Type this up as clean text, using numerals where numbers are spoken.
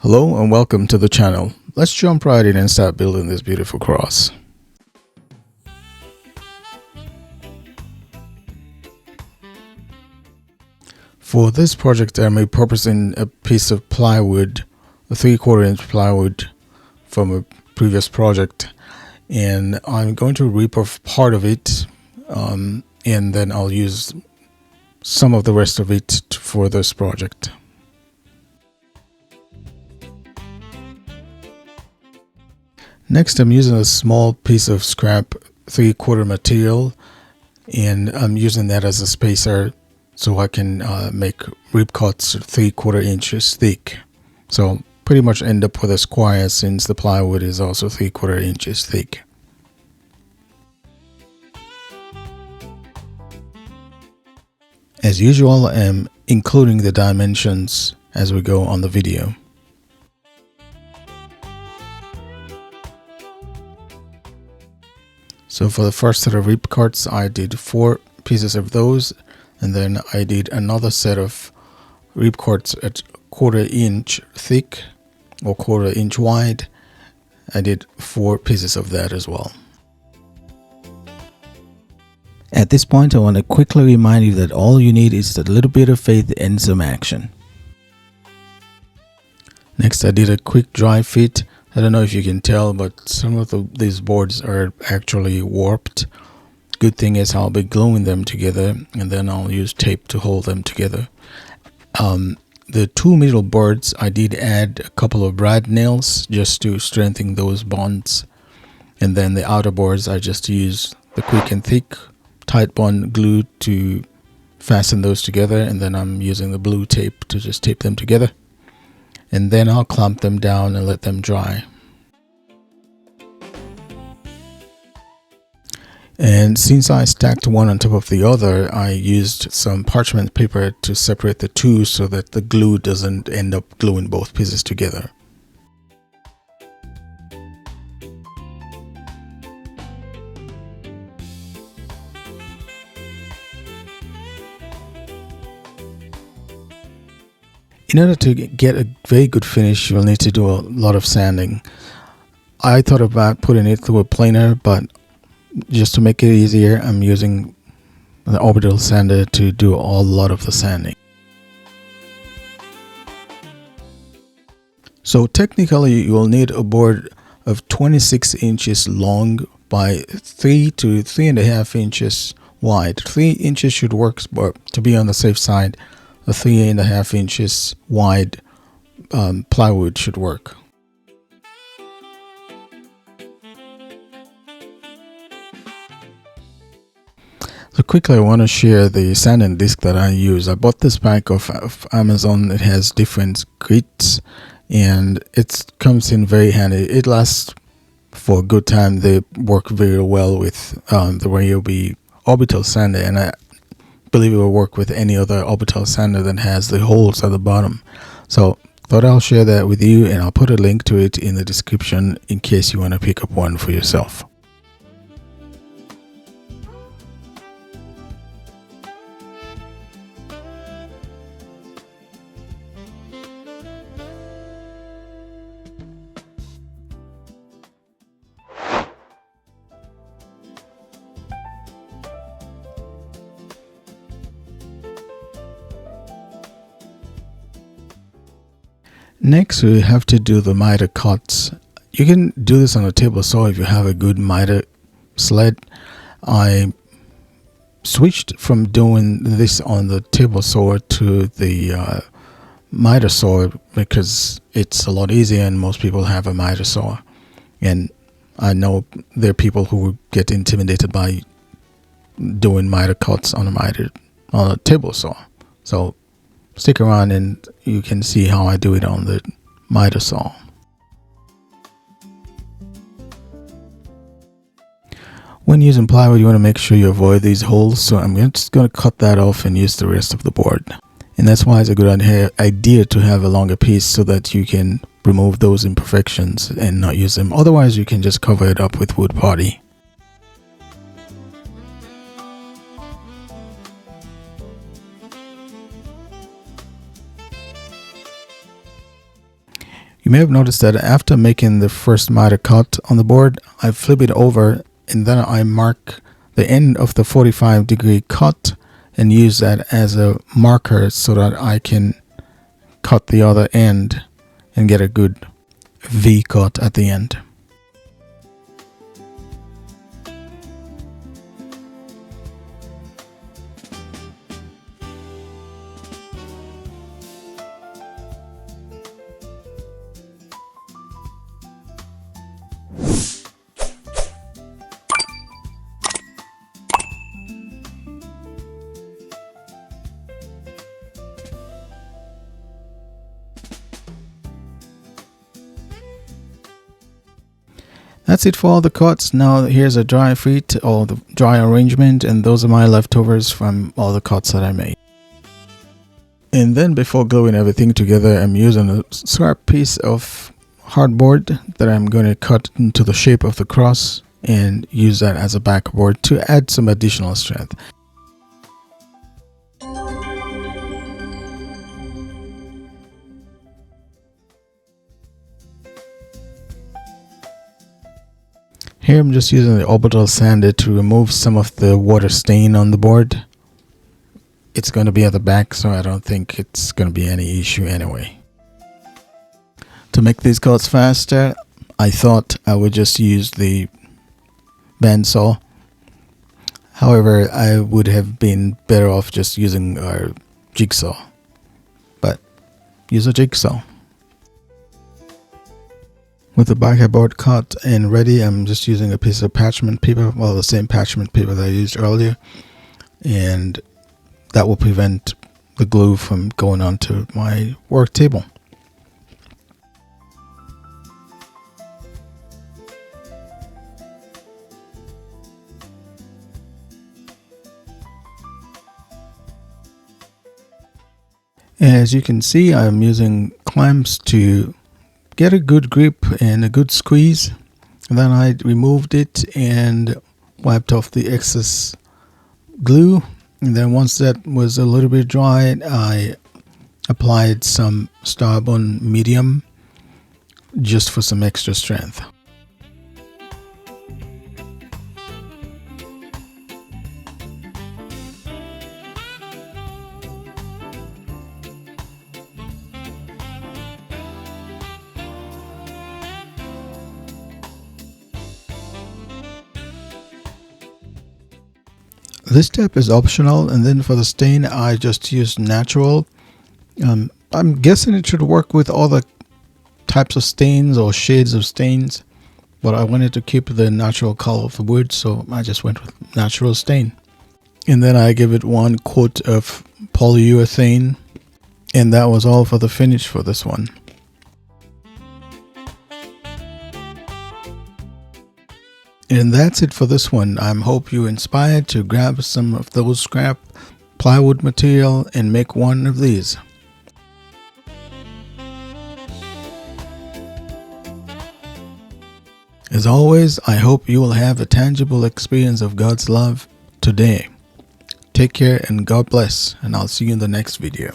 Hello and welcome to the channel. Let's jump right in and start building this beautiful cross. For this project, I'm repurposing a piece of plywood, a 3/4 inch plywood from a previous project, and I'm going to repurpose part of it, and then I'll use some of the rest of it for this project. Next, I'm using a small piece of scrap 3/4 material, and I'm using that as a spacer so I can make rib cuts 3/4 inches thick. So pretty much end up with a square since the plywood is also 3/4 inches thick. As usual, I'm including the dimensions as we go on the video. So for the first set of rib cuts, I did 4 pieces of those, and then I did another set of rib cuts at 1/4 inch thick or 1/4 inch wide. I did 4 pieces of that as well. At this point, I want to quickly remind you that all you need is a little bit of faith and some action. Next, I did a quick dry fit. I don't know if you can tell, but some of these boards are actually warped. Good thing is I'll be gluing them together, and then I'll use tape to hold them together. The 2 middle boards, I did add a couple of brad nails just to strengthen those bonds. And then the outer boards, I just use the quick and thick tight bond glue to fasten those together, and then I'm using the blue tape to just tape them together. And then I'll clamp them down and let them dry. And since I stacked one on top of the other, I used some parchment paper to separate the two so that the glue doesn't end up gluing both pieces together. In order to get a very good finish, you'll need to do a lot of sanding. I thought about putting it through a planer, but just to make it easier, I'm using the orbital sander to do a lot of the sanding. So technically, you will need a board of 26 inches long by 3 to 3.5 inches wide. 3 inches should work, but to be on the safe side, a 3.5 inches wide plywood should work. So quickly, I want to share the sanding disc that I use. I bought this pack of Amazon. It has different grits, and it comes in very handy. It lasts for a good time. They work very well with the Ryobi orbital sander, and I believe it will work with any other orbital sander that has the holes at the bottom. So thought I'll share that with you, and I'll put a link to it in the description in case you want to pick up one for yourself. Next, we have to do the miter cuts. You can do this on a table saw if you have a good miter sled. I switched from doing this on the table saw to the miter saw because it's a lot easier, and most people have a miter saw. And I know there are people who get intimidated by doing miter cuts on a table saw. So stick around and you can see how I do it on the miter saw. When using plywood, you want to make sure you avoid these holes, so I'm just going to cut that off and use the rest of the board. And that's why it's a good idea to have a longer piece so that you can remove those imperfections and not use them. Otherwise, you can just cover it up with wood putty. You may have noticed that after making the first miter cut on the board, I flip it over and then I mark the end of the 45-degree cut and use that as a marker so that I can cut the other end and get a good V cut at the end. That's it for all the cuts. Now here's a dry fit or the dry arrangement, and those are my leftovers from all the cuts that I made. And then before gluing everything together, I'm using a sharp piece of hardboard that I'm going to cut into the shape of the cross and use that as a backboard to add some additional strength. Here I'm just using the orbital sander to remove some of the water stain on the board. It's going to be at the back, so I don't think it's going to be any issue anyway. To make these cuts faster, I thought I would just use the bandsaw. However, I would have been better off just using our jigsaw. But use a jigsaw. With the backboard cut and ready, I'm just using a piece of parchment paper, well, the same parchment paper that I used earlier, and that will prevent the glue from going onto my work table. As you can see, I'm using clamps to get a good grip and a good squeeze. And then I removed it and wiped off the excess glue. And then once that was a little bit dry, I applied some Starbond medium just for some extra strength. This step is optional, and then for the stain I just used natural. I'm guessing it should work with all the types of stains or shades of stains, but I wanted to keep the natural color of the wood, so I just went with natural stain. And then I give it 1 coat of polyurethane, and that was all for the finish for this one. And that's it for this one. I hope you're inspired to grab some of those scrap plywood material and make one of these. As always, I hope you will have a tangible experience of God's love today. Take care and God bless, and I'll see you in the next video.